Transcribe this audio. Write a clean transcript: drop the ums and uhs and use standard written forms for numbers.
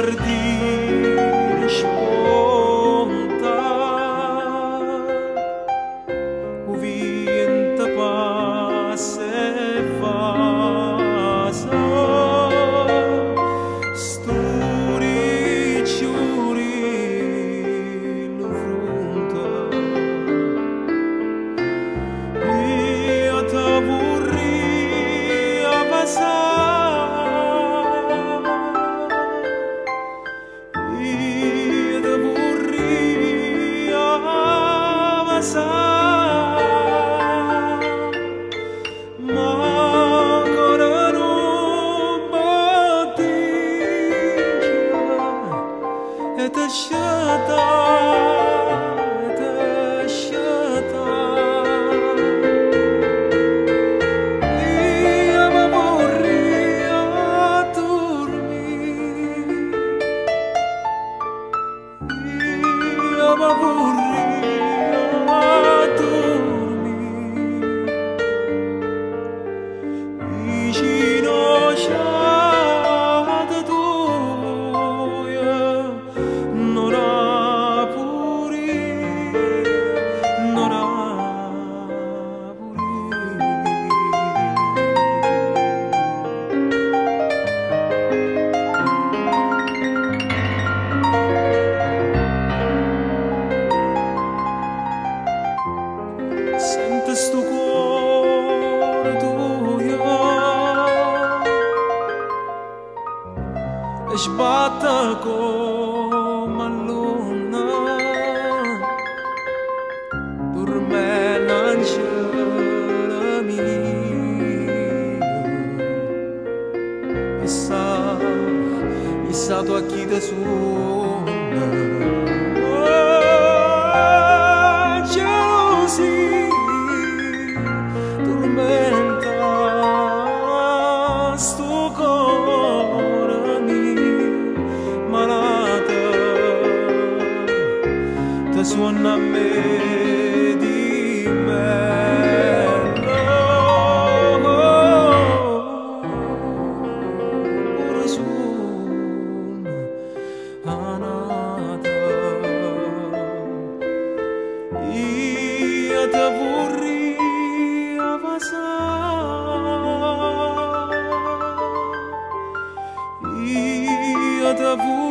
giardino sponta, o vento passa e passa, sturicciuri lo fronte, io te vorrei passare. Ma vorrei dormire vicino a tua, non ha pure, non ha sente sto cuore tuo e sbatte come a luna, dorme l'angelo mio e sa tu a chi te suona. Sto cuore mio malato ti suona a me di bello, ora suona a nata, io te vorrei passare, io te vorrei